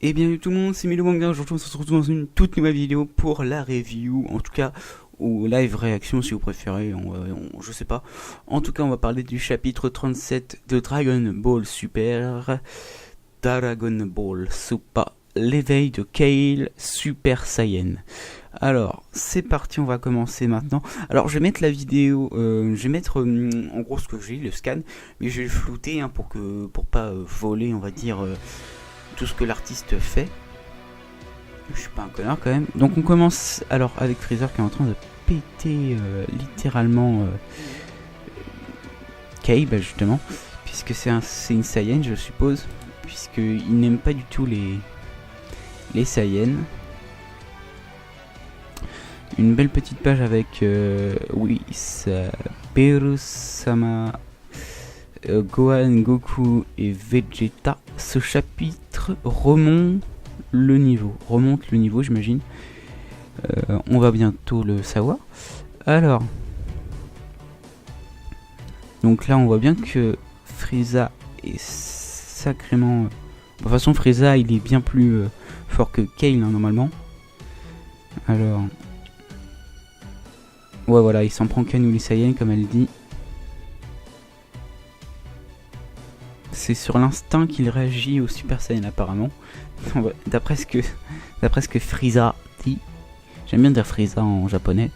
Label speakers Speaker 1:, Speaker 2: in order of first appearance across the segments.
Speaker 1: Et bienvenue tout le monde, c'est Milo Manga. Aujourd'hui, on se retrouve dans une toute nouvelle vidéo pour la review, en tout cas, ou live réaction si vous préférez, je sais pas. En tout cas, on va parler du chapitre 37 de Dragon Ball Super. Dragon Ball Super, l'éveil de Kale Super Saiyan. Alors, c'est parti, on va commencer maintenant. Alors, je vais mettre la vidéo, je vais mettre en gros ce que j'ai, le scan, mais je vais le flouter pour pas voler, on va dire, tout ce que l'artiste fait. Je suis pas un connard quand même. Donc on commence alors avec Freezer qui est en train de péter littéralement Cable justement, puisque c'est une Saiyan je suppose, puisqu'il n'aime pas du tout les Saiyans. Une belle petite page avec Beerus-sama, Gohan, Goku et Vegeta. Ce chapitre remonte le niveau j'imagine. On va bientôt le savoir. Alors, donc là on voit bien que Frieza est sacrément... De toute façon Frieza il est bien plus fort que Kale hein, normalement. Alors... Ouais voilà, il s'en prend qu'à nous les Saiyans comme elle dit. C'est sur l'instinct qu'il réagit au Super Saiyan apparemment. D'après ce que Frieza dit. J'aime bien dire Frieza en japonais.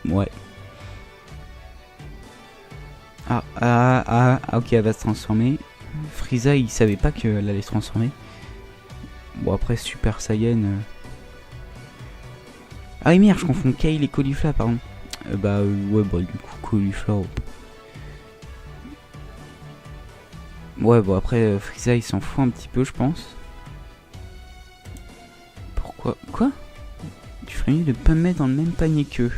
Speaker 1: Ouais. Ok, elle va se transformer. Frieza, il savait pas qu'elle allait se transformer. Bon, après, Super Saiyan... Ah oui, merde, je confonds Kale et Caulifla, pardon. Ouais, du coup, Caulifla... Ouais, bon, après, Frieza, il s'en fout un petit peu, je pense. Pourquoi? Quoi? Tu ferais mieux de pas me mettre dans le même panier qu'eux.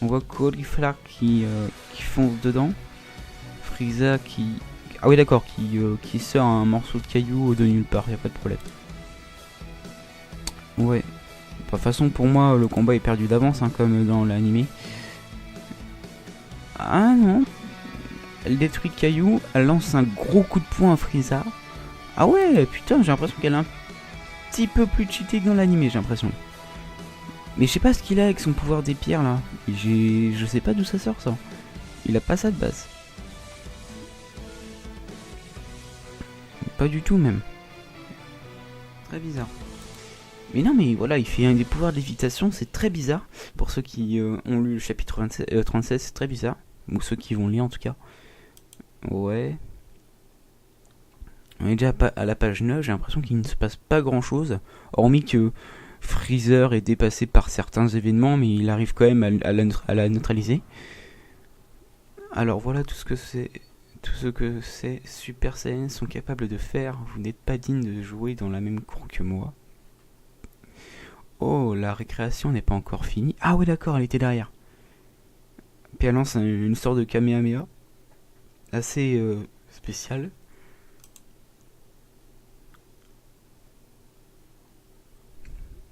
Speaker 1: On voit Caulifla qui fonce dedans. Frieza qui... Ah oui d'accord, qui sort un morceau de caillou de nulle part, y a pas de problème. Ouais. De toute façon pour moi le combat est perdu d'avance hein, comme dans l'animé. Ah non. Elle détruit le caillou, elle lance un gros coup de poing à Frieza. Ah ouais putain j'ai l'impression qu'elle est un petit peu plus cheatée que dans l'animé j'ai l'impression. Mais je sais pas ce qu'il a avec son pouvoir des pierres là. Je sais pas d'où ça sort ça. Il a pas ça de base. Pas du tout même. Très bizarre. Mais non mais voilà, il fait un des pouvoirs de lévitation, c'est très bizarre. Pour ceux qui ont lu le chapitre 37, c'est très bizarre. Ou ceux qui vont lire en tout cas. Ouais. On est déjà à la page 9, j'ai l'impression qu'il ne se passe pas grand chose. Hormis que Freezer est dépassé par certains événements, mais il arrive quand même à la neutraliser. Alors voilà tout ce que c'est. Tout ce que ces Super Saiyans sont capables de faire. Vous n'êtes pas digne de jouer dans la même cour que moi. Oh, la récréation n'est pas encore finie. Ah ouais d'accord, elle était derrière. Puis elle lance une sorte de Kamehameha. Assez spécial.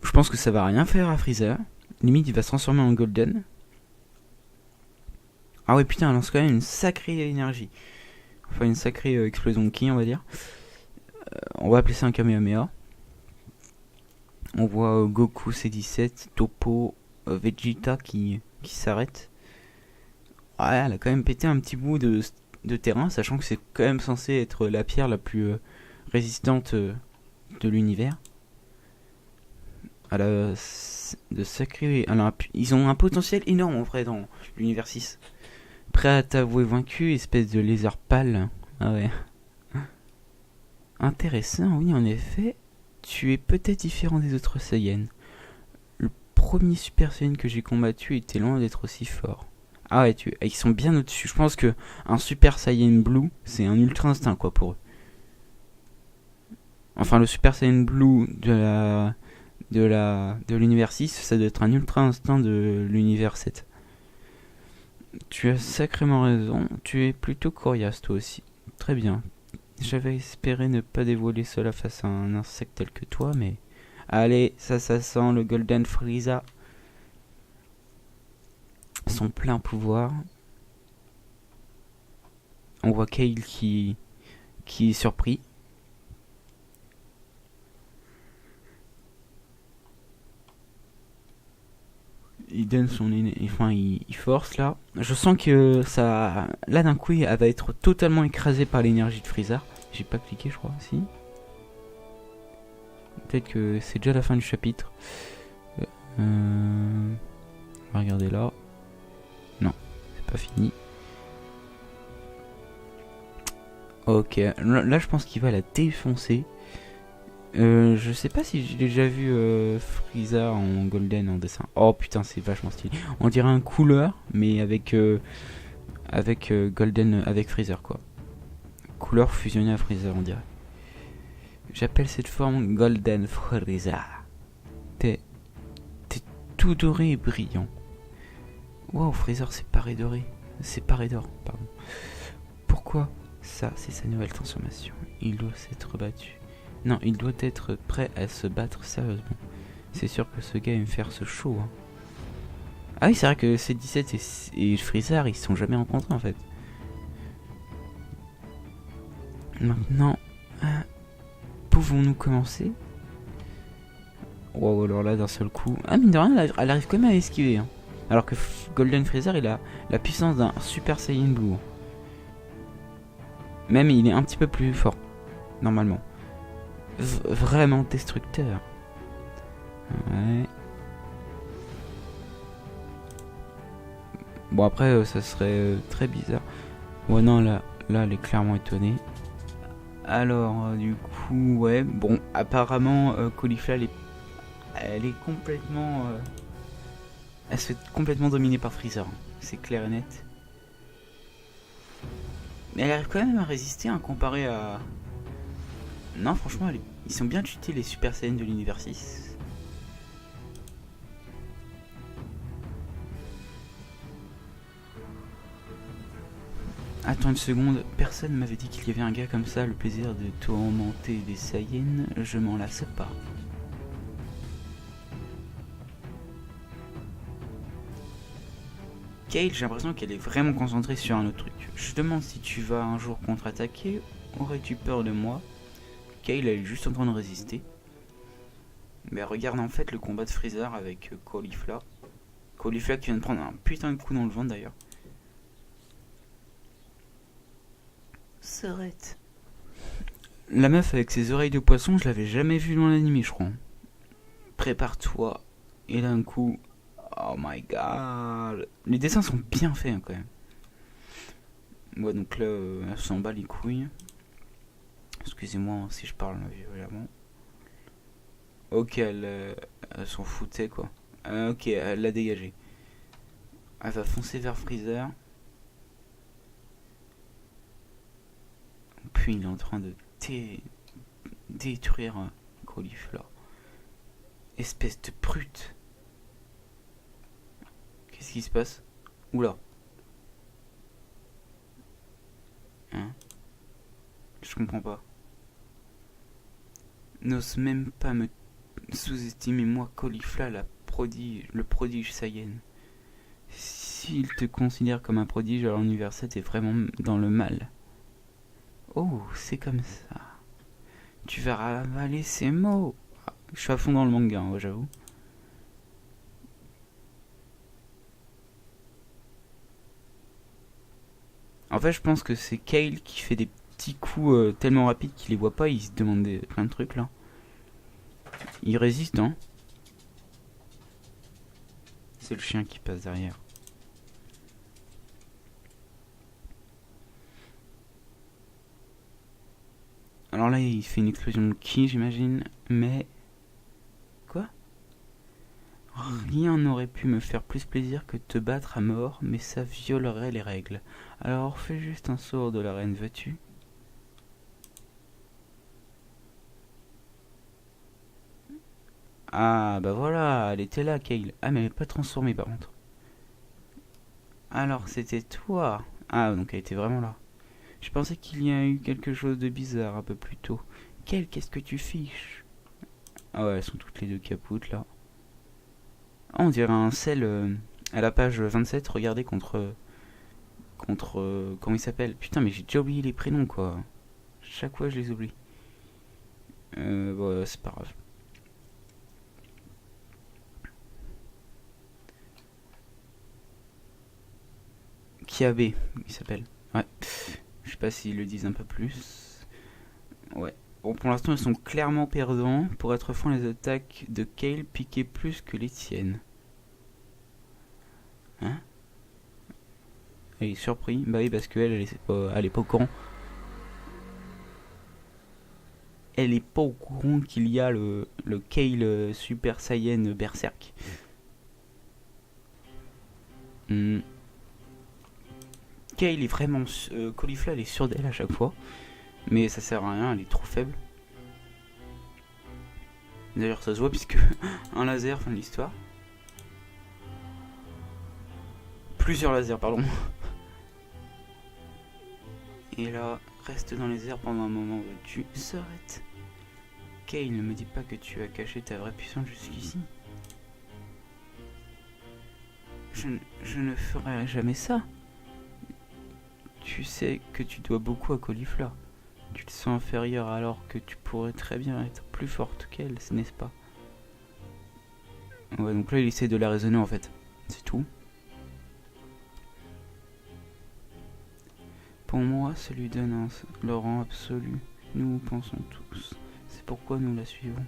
Speaker 1: Je pense que ça va rien faire à Freezer. Limite il va se transformer en Golden. Ah ouais putain, elle lance quand même une sacrée énergie. Enfin une sacrée explosion de ki on va dire. On va appeler ça un Kamehameha. On voit Goku C17, Toppo, Vegeta qui s'arrête. Ouais, elle a quand même pété un petit bout de terrain, sachant que c'est quand même censé être la pierre la plus résistante de l'univers. Elle a de sacrés... Ils ont un potentiel énorme en vrai dans l'univers 6. Prêt à t'avouer vaincu, espèce de lézard pâle. Ah ouais. Intéressant, oui en effet. Tu es peut-être différent des autres Saiyans. Le premier Super Saiyan que j'ai combattu était loin d'être aussi fort. Ah ouais, ils sont bien au-dessus. Je pense que un Super Saiyan Blue, c'est un ultra instinct quoi pour eux. Enfin, le Super Saiyan Blue de l'univers 6, ça doit être un ultra instinct de l'univers 7. Tu as sacrément raison. Tu es plutôt coriace toi aussi. Très bien. J'avais espéré ne pas dévoiler cela face à un insecte tel que toi, mais... Allez, ça sent le Golden Frieza. Son plein pouvoir. On voit Kale qui est surpris. Il donne enfin il force là. Je sens que ça, là d'un coup, elle va être totalement écrasée par l'énergie de Freezer. J'ai pas cliqué, je crois. Si. Peut-être que c'est déjà la fin du chapitre. On va regarder là. Non, c'est pas fini. Ok, là je pense qu'il va la défoncer. Je sais pas si j'ai déjà vu Frieza en golden en dessin. Oh putain, c'est vachement stylé. On dirait un couleur, mais avec golden, avec Freezer quoi. Couleur fusionnée à Freezer, on dirait. J'appelle cette forme golden Freezer. T'es tout doré et brillant. Wow, Freezer séparé doré. Séparé d'or, pardon. Pourquoi ça, c'est sa nouvelle transformation. Il doit s'être battu. Non, il doit être prêt à se battre sérieusement. C'est sûr que ce gars aime faire ce show. Hein. Ah oui, c'est vrai que C17 et Freezer, ils se sont jamais rencontrés en fait. Maintenant, pouvons-nous commencer? Wow, alors là, d'un seul coup... Ah, mine de rien, elle arrive quand même à esquiver. Hein. Alors que Golden Freezer, il a la puissance d'un Super Saiyan Blue. Même, il est un petit peu plus fort, normalement. Vraiment destructeur. Ouais. Bon après ça serait très bizarre. Ouais non là elle est clairement étonnée. Alors du coup ouais bon apparemment Caulifla elle est complètement elle se fait complètement dominée par Freezer. C'est clair et net. Mais elle arrive quand même à résister hein, comparé à... Non franchement ils sont bien cheatés les Super Saiyans de l'univers 6. Attends une seconde, personne m'avait dit qu'il y avait un gars comme ça, le plaisir de tourmenter des Saiyans, je m'en lasse pas. Kale, j'ai l'impression qu'elle est vraiment concentrée sur un autre truc. Je demande si tu vas un jour contre-attaquer, aurais-tu peur de moi? Kale, elle est juste en train de résister. Mais regarde en fait le combat de Freezer avec Caulifla. Caulifla qui vient de prendre un putain de coup dans le ventre d'ailleurs. Serette. La meuf avec ses oreilles de poisson, je l'avais jamais vue dans l'anime, je crois. Prépare-toi. Et d'un coup, oh my god. Les dessins sont bien faits hein, quand même. Ouais, donc là, elle s'en bat les couilles. Excusez-moi si je parle violemment. Ok, elle s'en foutait quoi. Ok, elle l'a dégagé. Elle va foncer vers Freezer. Puis il est en train de détruire Caulifla. Espèce de brute. Qu'est-ce qui se passe? Oula. Hein? Je comprends pas. N'ose même pas me sous-estimer moi, Caulifla, le prodige Saiyan. S'il te considère comme un prodige, alors l'univers 7 est vraiment dans le mal. Oh, c'est comme ça. Tu vas ravaler ces mots. Ah, je suis à fond dans le manga, hein, j'avoue. En fait, je pense que c'est Kale qui fait des petits coups tellement rapides qu'il les voit pas, il se demande plein de trucs là. Il résiste, hein. C'est le chien qui passe derrière. Alors là, il fait une explosion de ki, j'imagine, mais... Quoi? Rien n'aurait pu me faire plus plaisir que de te battre à mort, mais ça violerait les règles. Alors fais juste un sort de la reine, veux-tu? Ah, bah voilà, elle était là, Kale. Ah, mais elle n'est pas transformée par contre. Alors, c'était toi. Ah, donc elle était vraiment là. Je pensais qu'il y a eu quelque chose de bizarre un peu plus tôt. Kale, qu'est-ce que tu fiches? Ah ouais, elles sont toutes les deux capoutes là. Ah, on dirait un sel à la page 27, regardez contre contre... comment il s'appelle? Putain, mais j'ai déjà oublié les prénoms, quoi. Chaque fois, je les oublie. Bon, c'est pas grave. Kiabe, il s'appelle. Ouais. Je sais pas s'ils le disent un peu plus. Ouais. Bon, pour l'instant, ils sont clairement perdants. Pour être franc, les attaques de Kale piquaient plus que les tiennes. Hein? Elle est surpris. Bah oui, parce qu'elle, elle est pas au courant. Elle est pas au courant qu'il y a le Kale Super Saiyan Berserk. Kale est vraiment... Caulifla, elle est sûre d'elle à chaque fois. Mais ça sert à rien, elle est trop faible. D'ailleurs, ça se voit puisque un laser, fin de l'histoire. Plusieurs lasers, pardon. Et là, reste dans les airs pendant un moment où tu s'arrêtes. Kale, ne me dis pas que tu as caché ta vraie puissance jusqu'ici. Je ne ferai jamais ça. Tu sais que tu dois beaucoup à Caulifla. Tu te sens inférieur alors que tu pourrais très bien être plus forte qu'elle, n'est-ce pas? Ouais, donc là il essaie de la raisonner en fait. C'est tout. Pour moi, ça lui donne le rang absolu. Nous pensons tous. C'est pourquoi nous la suivons.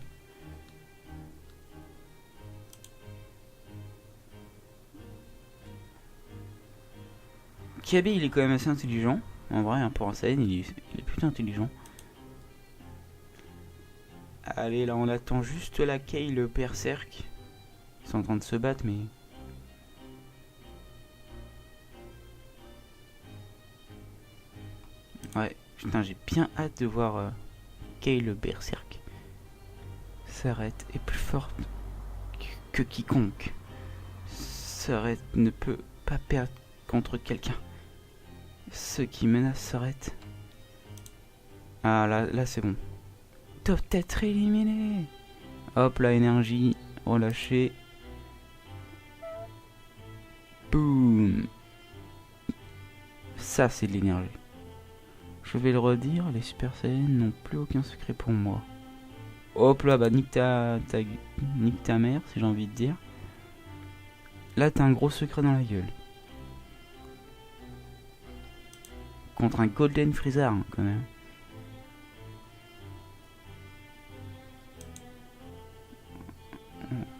Speaker 1: Kiabe, il est quand même assez intelligent. En vrai, pour un Saiyan, il est plutôt intelligent. Allez, là, on attend juste la Kale Berserk. Ils sont en train de se battre, mais... Ouais, putain, j'ai bien hâte de voir Kale Berserk. Sareth est plus forte que quiconque. Sareth ne peut pas perdre contre quelqu'un. Ceux qui menacent Sareth. Ah, là c'est bon. Doivent être éliminés. Hop, la énergie relâchée. Boum. Ça, c'est de l'énergie. Je vais le redire, les Super Saiyans n'ont plus aucun secret pour moi. Hop là, bah nique ta mère, si j'ai envie de dire. Là, t'as un gros secret dans la gueule. Contre un Golden Freezer, hein, quand même.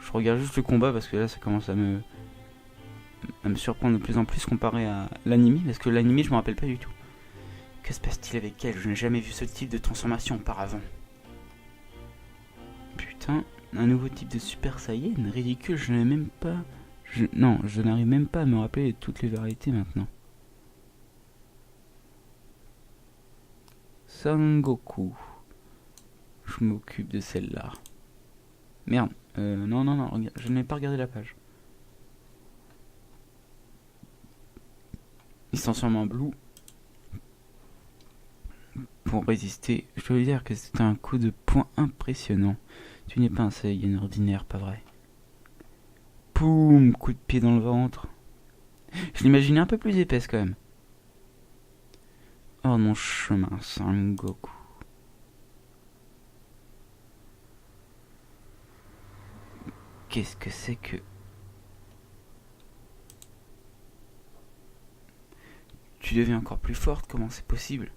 Speaker 1: Je regarde juste le combat parce que là, ça commence à me surprendre de plus en plus comparé à l'anime. Parce que l'anime, je me rappelle pas du tout. Que se passe-t-il avec elle? Je n'ai jamais vu ce type de transformation auparavant. Putain, un nouveau type de Super Saiyan? Ridicule, je n'ai même pas... Non, je n'arrive même pas à me rappeler de toutes les variétés maintenant. Sangoku. Je m'occupe de celle-là. Merde. Non, regarde, je n'ai pas regardé la page. Il se transforme en Blue. Pour résister, je dois dire que c'est un coup de poing impressionnant. Tu n'es pas un Saiyan ordinaire, pas vrai? Poum, coup de pied dans le ventre. Je l'imaginais un peu plus épaisse quand même. Oh mon chemin, Sangoku. Qu'est-ce que c'est que... Tu deviens encore plus forte, comment c'est possible?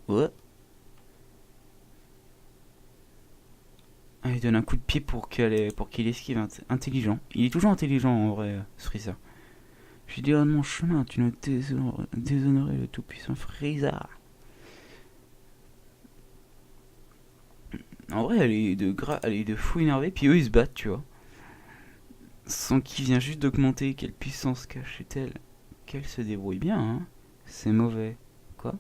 Speaker 1: Ouais. Ah, il donne un coup de pied pour qu'il esquive. Intelligent. Il est toujours intelligent en vrai, ce Freezer. Je dis, oh mon chemin, tu ne déshonorais le tout-puissant Freezer. En vrai, elle est de fou énervée, puis eux ils se battent, tu vois. Son ki vient juste d'augmenter, quelle puissance cachait-elle? Qu'elle se débrouille bien, hein. C'est mauvais. Quoi?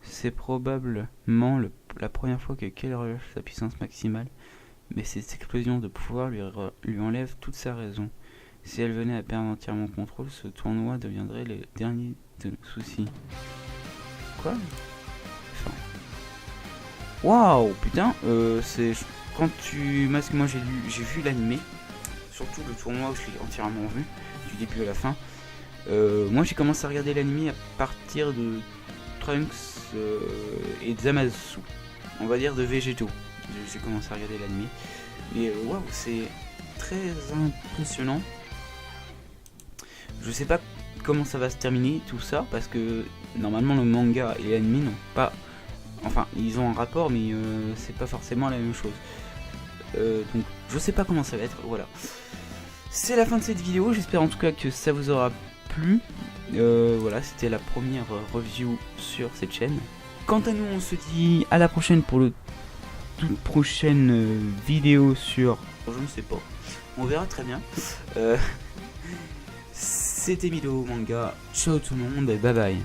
Speaker 1: C'est probablement la première fois que Kale relâche sa puissance maximale, mais cette explosion de pouvoir lui enlève toute sa raison. Si elle venait à perdre entièrement contrôle, ce tournoi deviendrait le dernier de nos soucis. Quoi? Enfin... Waouh, putain, c'est... Quand tu... Parce que moi j'ai vu l'animé, surtout le tournoi où je l'ai entièrement vu, du début à la fin. Moi j'ai commencé à regarder l'anime à partir de Trunks et Zamasu, on va dire de Végétaux. J'ai commencé à regarder l'anime. Et waouh, c'est très impressionnant. Je sais pas comment ça va se terminer tout ça, parce que normalement le manga et l'anime n'ont pas... Enfin, ils ont un rapport, mais c'est pas forcément la même chose. Donc je sais pas comment ça va être, voilà. C'est la fin de cette vidéo, j'espère en tout cas que ça vous aura plu. Voilà, c'était la première review sur cette chaîne. Quant à nous, on se dit à la prochaine pour le toute prochaine vidéo sur... Je ne sais pas, on verra très bien. C'était Milo Manga, ciao tout le monde et bye bye.